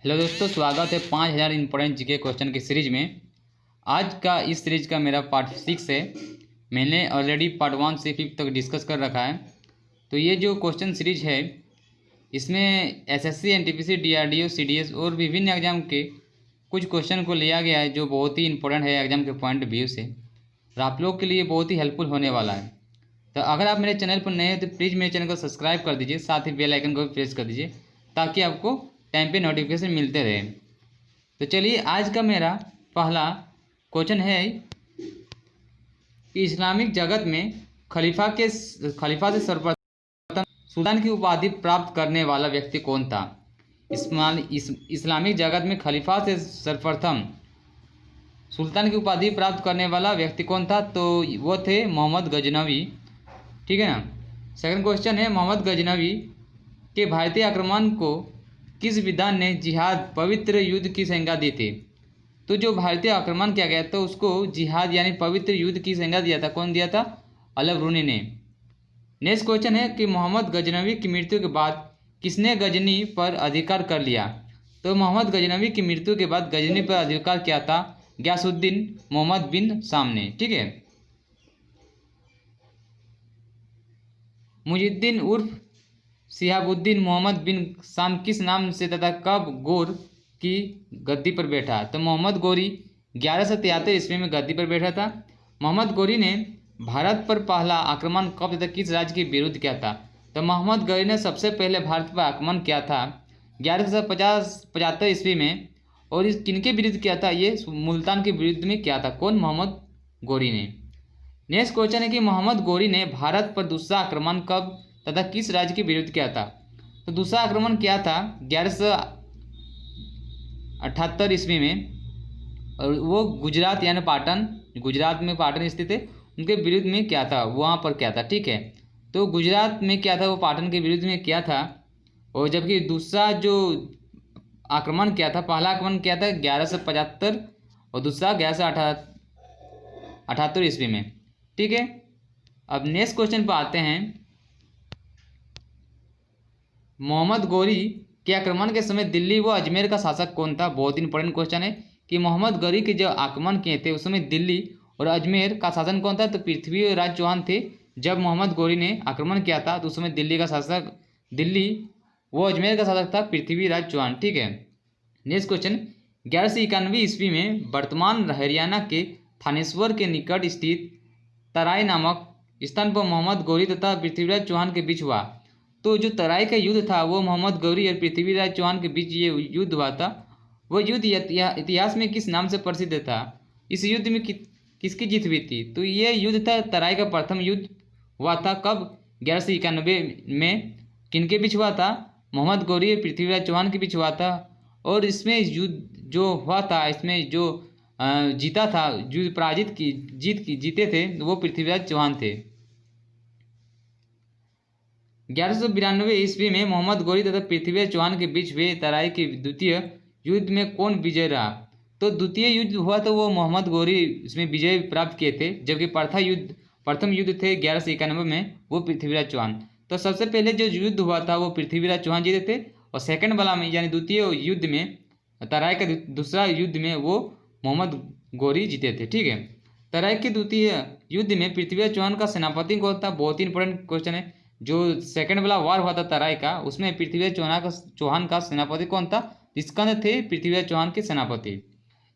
Hello दोस्तों, स्वागत है 5000 इंपॉर्टेंट जीके क्वेश्चन की सीरीज में। आज का इस सीरीज का मेरा पार्ट 6 है। मैंने ऑलरेडी पार्ट 1 से 5 तक डिस्कस कर रखा है। तो ये जो क्वेश्चन सीरीज है इसमें एसएससी, एनटीपीसी, डीआरडीओ, सीडीएस और विभिन्न एग्जाम के कुछ क्वेश्चन को लिया गया है जो बहुत ही इंपॉर्टेंट है एग्जाम के पॉइंट ऑफ व्यू से, और आप लोग के लिए बहुत ही हेल्पफुल होने वाला है। तो अगर आप मेरे चैनल पर नए हैं तो प्लीज़ मेरे चैनल को सब्सक्राइब कर दीजिए, साथ ही बेल आइकन को भी प्रेस कर दीजिए ताकि आपको टाइम पे नोटिफिकेशन मिलते रहे। तो चलिए, आज का मेरा पहला क्वेश्चन है कि इस्लामिक जगत में खलीफा से सर्वप्रथम सुल्तान की उपाधि प्राप्त करने वाला व्यक्ति कौन था। इस्लामिक जगत में खलीफा से सर्वप्रथम सुल्तान की उपाधि प्राप्त करने वाला व्यक्ति कौन था, तो वो थे मोहम्मद गजनवी। ठीक है ना। सेकंड क्वेश्चन है, मोहम्मद गजनवी के भारतीय आक्रमण को किस विद्वान ने जिहाद पवित्र युद्ध की संज्ञा दी थी। तो जो भारतीय आक्रमण किया गया तो उसको जिहाद यानी पवित्र युद्ध की संज्ञा दिया था। कौन दिया था? अल-बरूनी ने। नेक्स्ट क्वेश्चन है कि मोहम्मद गजनवी की मृत्यु के बाद किसने गजनी पर अधिकार कर लिया। तो मोहम्मद गजनवी की मृत्यु के बाद गजनी पर अधिकार किया था गयासुद्दीन मोहम्मद बिन शाम ने। ठीक है। मुहिउद्दीन उर्फ शिहाबुद्दीन मोहम्मद बिन शाम किस नाम से तथा कब गौर की गद्दी पर बैठा। तो मोहम्मद गौरी 1173 ईस्वी में गद्दी पर बैठा था। मोहम्मद गौरी ने भारत पर पहला आक्रमण कब तथा किस राज्य के विरुद्ध किया था। तो मोहम्मद गौरी ने सबसे पहले भारत पर आक्रमण किया था 1175 ईस्वी में, और इस किनके विरुद्ध किया था? ये मुल्तान के विरुद्ध में किया था। कौन? मोहम्मद गौरी ने। नेक्स्ट क्वेश्चन है कि मोहम्मद गौरी ने भारत पर दूसरा आक्रमण कब तथा किस राज्य के विरुद्ध किया था। तो दूसरा आक्रमण किया था 1178 ईस्वी में, और वो गुजरात यानी पाटन, गुजरात में पाटन स्थित है, उनके विरुद्ध में किया था, वहाँ पर किया था। ठीक है। तो गुजरात में किया था, वो पाटन के विरुद्ध में किया था। और जबकि दूसरा जो आक्रमण किया था, पहला आक्रमण किया था 1175 और दूसरा 1178 ईस्वी में। ठीक है। अब नेक्स्ट क्वेश्चन पर आते हैं। मोहम्मद गौरी के आक्रमण के समय दिल्ली व अजमेर का शासक कौन था। बहुत इंपॉर्टेंट क्वेश्चन है कि मोहम्मद गौरी के जो आक्रमण किए थे उस समय दिल्ली और अजमेर का शासन कौन था। तो पृथ्वीराज चौहान थे। जब मोहम्मद गौरी ने आक्रमण किया था तो उस समय दिल्ली व अजमेर का शासक था पृथ्वीराज चौहान। ठीक है। नेक्स्ट क्वेश्चन, 1191 ईस्वी में वर्तमान हरियाणा के थानेश्वर के निकट स्थित तराई नामक स्थान पर मोहम्मद गौरी तथा पृथ्वीराज चौहान के बीच हुआ। तो जो तराई का युद्ध था वो मोहम्मद गौरी और पृथ्वीराज चौहान के बीच ये युद्ध हुआ था। वो युद्ध इतिहास में किस नाम से प्रसिद्ध था? इस युद्ध में किसकी जीत हुई थी? तो ये युद्ध था तराई का प्रथम युद्ध हुआ था। कब? 1191 में। किनके बीच हुआ था? मोहम्मद गौरी और पृथ्वीराज चौहान के बीच हुआ था। और इसमें युद्ध जो हुआ था, इसमें जो जीता था, जो जीते थे वो पृथ्वीराज चौहान थे। 1192 ईस्वी में मोहम्मद गौरी तथा पृथ्वीराज चौहान के बीच हुए तराई के द्वितीय युद्ध में कौन विजय रहा। तो द्वितीय युद्ध हुआ तो वो मोहम्मद गौरी इसमें विजय प्राप्त किए थे, जबकि प्रथम युद्ध थे 1191 में, वो पृथ्वीराज चौहान। तो सबसे पहले जो युद्ध हुआ था वो पृथ्वीराज चौहान जीते थे, और सेकंड वाला में यानी द्वितीय युद्ध में, तराई का दूसरा युद्ध में वो मोहम्मद गौरी जीते थे। ठीक है। तराई के द्वितीय युद्ध में पृथ्वीराज चौहान का सेनापति कौन था? बहुत ही इंपॉर्टेंट क्वेश्चन है। जो सेकंड वाला वार हुआ था तराई का, उसमें पृथ्वीराज चौहान का सेनापति कौन था? स्कंद थे पृथ्वीराज चौहान के सेनापति।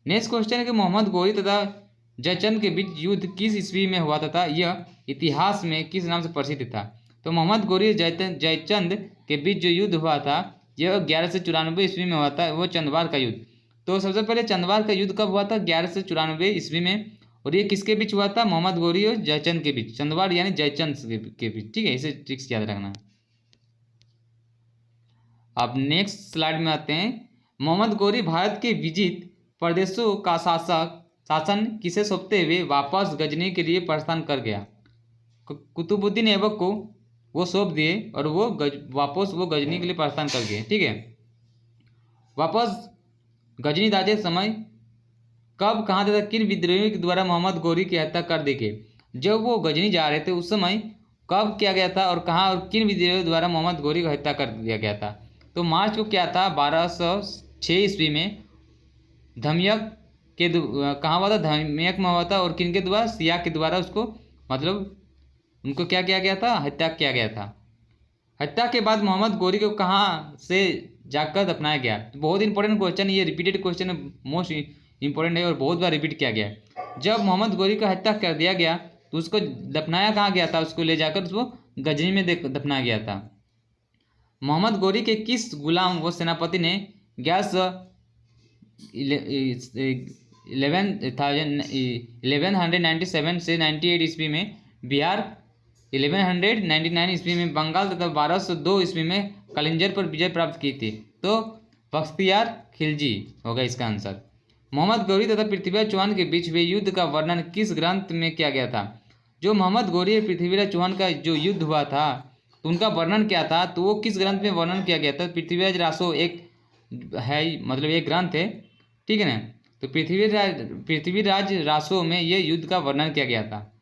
नेक्स्ट क्वेश्चन है कि मोहम्मद गौरी तथा जयचंद के बीच युद्ध किस ईस्वी में हुआ था? यह इतिहास में किस नाम से प्रसिद्ध था? तो मोहम्मद गौरी और जयचंद के बीच जो युद्ध हुआ था यह 1194 ईस्वी में हुआ था, वो चंदवार का युद्ध। तो सबसे पहले चंदवार का युद्ध कब हुआ था? 1194 ईस्वी में। और ये किसके बीच हुआ था? मोहम्मद गौरी और जयचंद के बीच। चंदवार यानी जयचंद के बीच। ठीक है, इसे ट्रिक्स याद रखना। अब नेक्स्ट स्लाइड में आते हैं। मोहम्मद गौरी भारत के विजित प्रदेशों का शासन किसे सौंपते हुए वापस गजनी के लिए प्रस्थान कर गया। कुतुबुद्दीन ऐबक को वो सौंप दिए और वो वापस गजनी के लिए प्रस्थान कर गए। ठीक है। वापस गजनी जाते समय कब, कहाँ तथा किन विद्रोहियों के द्वारा मोहम्मद गौरी की हत्या कर दी गई। जब वो गजनी जा रहे थे उस समय कब किया गया था और कहाँ और किन विद्रोहियों द्वारा मोहम्मद गौरी की हत्या कर दिया गया था। तो मार्च को क्या था? 6 ईस्वी में धमियक के कहाँ हुआ था, धमियक में हुआ था, और किन के द्वारा, सिया के द्वारा उसको मतलब उनको क्या किया गया था, हत्या किया गया था। हत्या के बाद मोहम्मद गोरी को कहाँ से जाकर दफनाया गया। तो बहुत इंपॉर्टेंट क्वेश्चन, ये रिपीटेड क्वेश्चन है, मोस्ट इंपॉर्टेंट है और बहुत बार रिपीट किया गया है। जब मोहम्मद गोरी का हत्या कर दिया गया तो उसको दफनाया कहाँ गया था, उसको ले जाकर उसको गजनी में दफनाया गया था। मोहम्मद गोरी के किस गुलाम व सेनापति ने 1197 से 98 ईस्वी में बिहार, 1199 ईस्वी में बंगाल तथा 1202 ईस्वी में कलिंजर पर विजय प्राप्त की थी। तो बख्तियार खिलजी होगा इसका आंसर। मोहम्मद गौरी तथा पृथ्वीराज चौहान के बीच हुए युद्ध का वर्णन किस ग्रंथ में किया गया था। जो मोहम्मद गौरी और पृथ्वीराज चौहान का जो युद्ध हुआ था तो उनका वर्णन क्या था, तो वो किस ग्रंथ में वर्णन किया गया था। पृथ्वीराज रासो एक है, मतलब एक ग्रंथ है, ठीक है ना। तो पृथ्वीराज रासो में ये युद्ध का वर्णन किया गया था,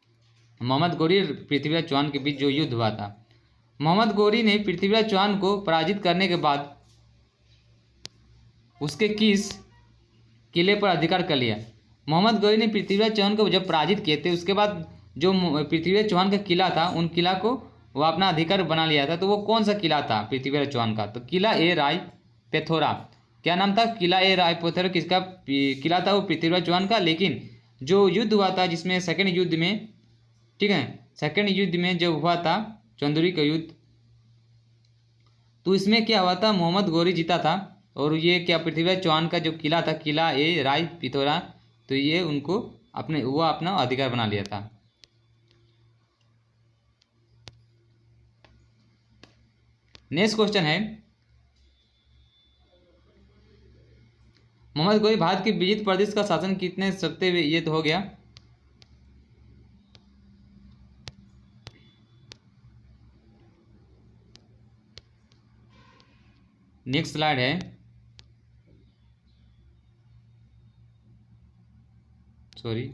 मोहम्मद गौरी और पृथ्वीराज चौहान के बीच जो युद्ध हुआ था। मोहम्मद गौरी ने पृथ्वीराज चौहान को पराजित करने के बाद उसके किस किले पर अधिकार कर लिया। मोहम्मद गौरी ने पृथ्वीराज चौहान को जब पराजित किए थे उसके बाद जो पृथ्वीराज चौहान का किला था, उन किला को वो अपना अधिकार बना लिया था। तो वो कौन सा किला था पृथ्वीराज चौहान का, तो किला ए राय पिथौरा। क्या नाम था, किला ए राय पिथौरा किसका किला था, वो पृथ्वीराज चौहान का। लेकिन जो युद्ध हुआ था जिसमें सेकंड युद्ध में, ठीक है, सेकंड युद्ध में जब हुआ था चंदौरी का युद्ध, तो इसमें क्या हुआ था, मोहम्मद गौरी जीता था। और ये क्या पृथ्वीराज चौहान का जो किला था, किला ए राय पिथौरा, तो ये उनको अपना अधिकार बना लिया था। नेक्स्ट क्वेश्चन है, मोहम्मद गौरी भारत के विजित प्रदेश का शासन कितने सकते हुए, ये तो हो गया। नेक्स्ट स्लाइड है, सॉरी,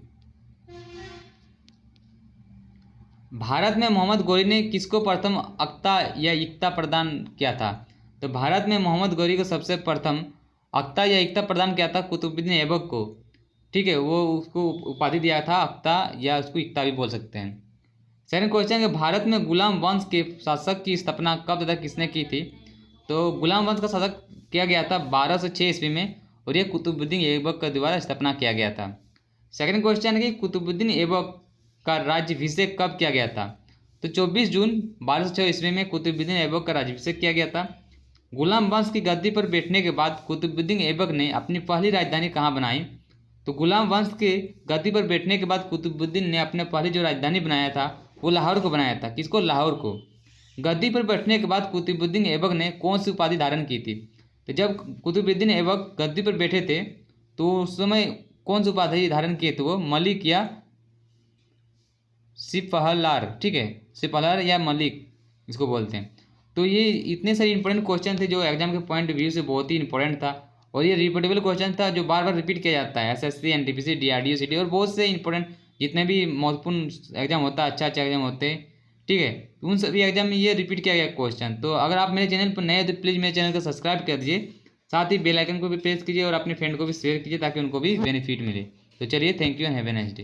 भारत में मोहम्मद गौरी ने किसको प्रथम अक्ता या इक्ता प्रदान किया था। तो भारत में मोहम्मद गौरी को सबसे प्रथम अक्ता या इक्ता प्रदान किया था कुतुबुद्दीन ऐबक को, ठीक है, वो उसको उपाधि दिया था अक्ता, या उसको इक्ता भी बोल सकते हैं। सेकंड क्वेश्चन है, भारत में गुलाम वंश के शासक की स्थापना कब तथा किसने की थी। तो गुलाम वंश का शासक किया गया था 1206 ईस्वी में, और ये कुतुबुद्दीन ऐबक के द्वारा स्थापना किया गया था। सेकंड क्वेश्चन है कि कुतुबुद्दीन ऐबक का राज्याभिषेक कब किया गया था। तो 24 जून 1206 ईस्वी में कुतुबुद्दीन ऐबक का राज्याभिषेक किया गया था। गुलाम वंश की गद्दी पर बैठने के बाद कुतुबुद्दीन ऐबक ने अपनी पहली राजधानी कहाँ बनाई। तो गुलाम वंश के गद्दी पर बैठने के बाद कुतुबुद्दीन ने अपने पहली जो राजधानी बनाया था वो लाहौर को बनाया था। किसको, लाहौर को। गद्दी पर बैठने के बाद कुतुबुद्दीन ऐबक ने कौन सी उपाधि धारण की थी। तो जब कुतुबुद्दीन ऐबक गद्दी पर बैठे थे तो उस समय कौन सी उपाधि धारण किए थे, वो मलिक या सिपहलार, ठीक है, सिपहलार या मलिक इसको बोलते हैं। तो ये इतने सारे इंपॉर्टेंट क्वेश्चन थे जो एग्जाम के पॉइंट ऑफ व्यू से बहुत ही इंपॉर्टेंट था, और ये रिपीटेबल क्वेश्चन था जो बार बार रिपीट किया जाता है एसएससी, एनटीपीसी, डीआरडीओ, सिटी और बहुत से इंपॉर्टेंट जितने भी महत्वपूर्ण एग्जाम होता है, अच्छा एग्जाम होते हैं, ठीक है, उन सभी एग्जाम में ये रिपीट किया गया क्वेश्चन। तो अगर आप मेरे चैनल पर नए हो तो प्लीज़ मेरे चैनल को सब्सक्राइब कर दीजिए, साथ ही बेल आइकन को भी प्रेस कीजिए और अपने फ्रेंड को भी शेयर कीजिए ताकि उनको भी बेनिफिट मिले। तो चलिए, thank you and have a nice day.